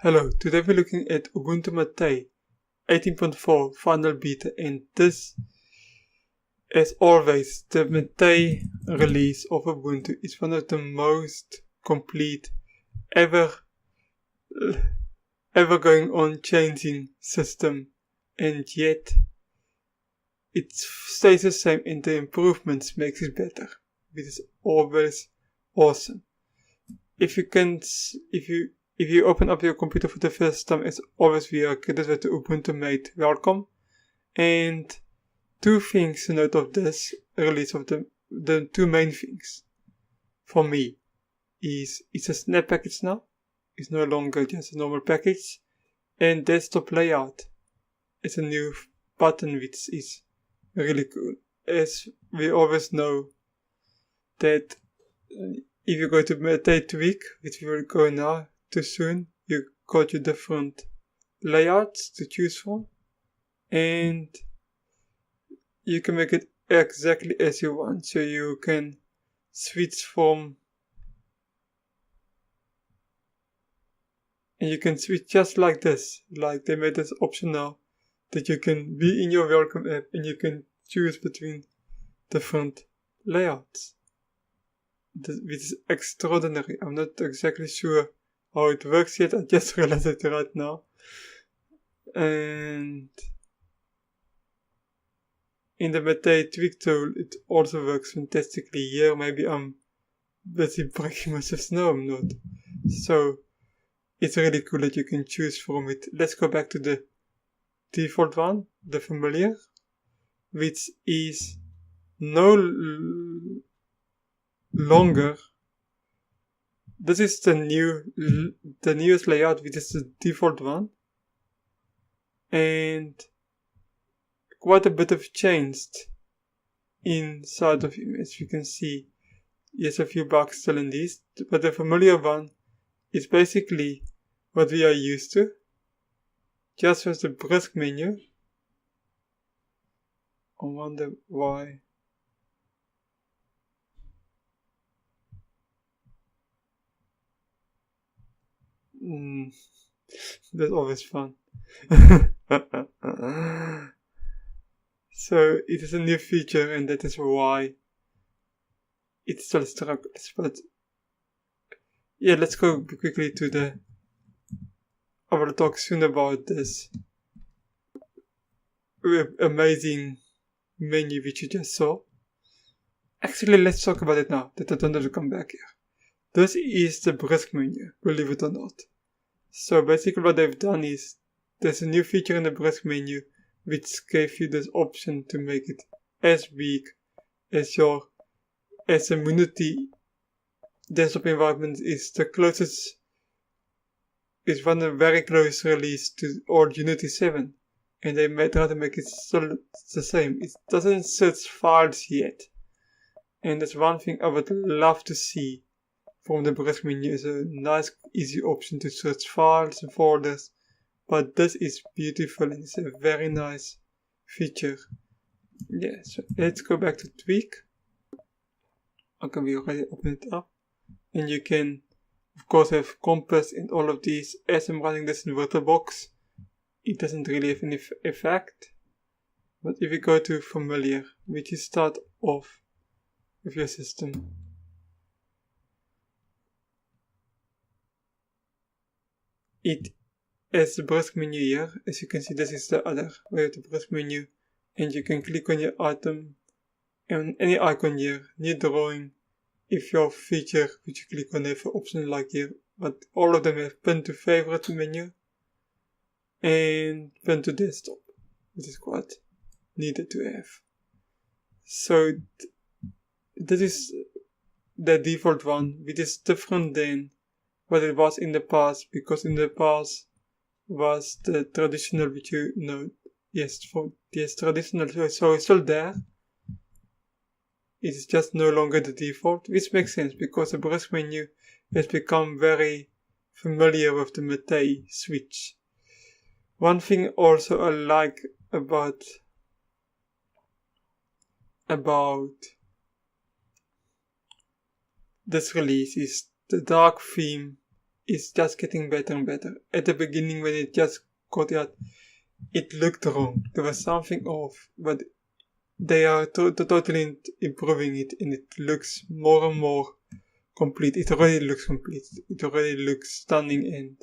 Hello, today we're looking at Ubuntu MATE 18.4 final beta, and this, as always, the MATE release of Ubuntu is one of the most complete ever going on changing system, and yet it stays the same and the improvements makes it better, which is always awesome. If you open up your computer for the first time, as always, we are created with the Ubuntu MATE welcome. And two things to note of this release of the two main things for me is it's a snap package now. It's no longer just a normal package. And desktop layout. It's a new button which is really cool. As we always know that if you go to MATE tweak, which we will go now, too soon, you got your different layouts to choose from, and you can make it exactly as you want. So you can switch from, and you can switch just like this. Like they made this option now that you can be in your welcome app and you can choose between different layouts, which is extraordinary. I'm not exactly sure how it works yet. I just realized it right now. And in the MATE tweak tool, it also works fantastically. Here, maybe I'm busy breaking myself. No, I'm not. So it's really cool that you can choose from it. Let's go back to the default one, the familiar, which is no longer. This is the newest layout, which is the default one, and quite a bit have changed inside of him. As you can see, there's a few bugs still in these, but the familiar one is basically what we are used to, just with the brisk menu. I wonder why. That's always fun. So it is a new feature, and that is why it still struggles. But yeah, let's go quickly to the. I will talk soon about this amazing menu which you just saw. Actually, let's talk about it now that I don't have to come back here. This is the brisk menu, believe it or not. So basically what they've done is, there's a new feature in the brisk menu which gave you this option to make it as big as a Unity desktop environment is the closest, is one a very close release to old Unity 7. And they try to make it still the same. It doesn't search files yet. And that's one thing I would love to see from the brisk menu, is a nice easy option to search files and folders. But this is beautiful and it's a very nice feature. Yeah, so let's go back to tweak. Okay, we already opened it up. And you can, of course, have compass and all of these. As I'm running this in VirtualBox, it doesn't really have any effect. But if you go to familiar, which is start off with your system, it has the brisk menu here. As you can see, this is the other way of the brisk menu, and you can click on your item and any icon here, new drawing. If your feature which you click on have an option like here, but all of them have pin to favorite menu and pin to desktop, which is quite needed to have. So this is the default one, which is different than what it was in the past, because in the past was the traditional, which you know, yes, traditional, so it's still there. It is just no longer the default, which makes sense because the brisk menu has become very familiar with the MATE switch. One thing also I like about this release is the dark theme is just getting better and better. At the beginning, when it just got out, it looked wrong. There was something off, but they are totally improving it, and it looks more and more complete. It already looks complete. It already looks stunning, and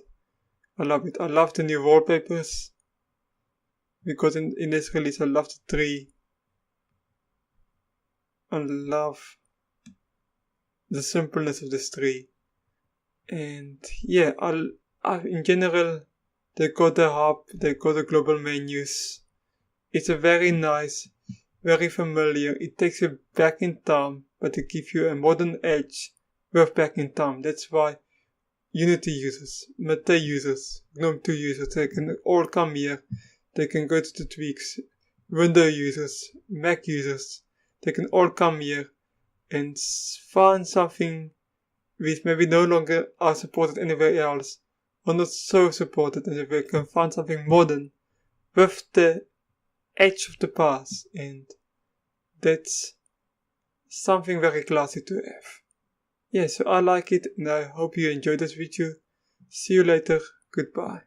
I love it. I love the new wallpapers, because in this release I love the tree. I love the simpleness of this tree. And yeah, in general, they got the hub, they got the global menus. It's a very nice, very familiar. It takes you back in time, but it gives you a modern edge with back in time. That's why Unity users, MATE users, GNOME 2 users, they can all come here. They can go to the tweaks. Windows users, Mac users, they can all come here and find something which maybe no longer are supported anywhere else, or not so supported, and if they can find something modern with the edge of the past, and that's something very classy to have. Yeah, so I like it, and I hope you enjoyed this video. See you later. Goodbye.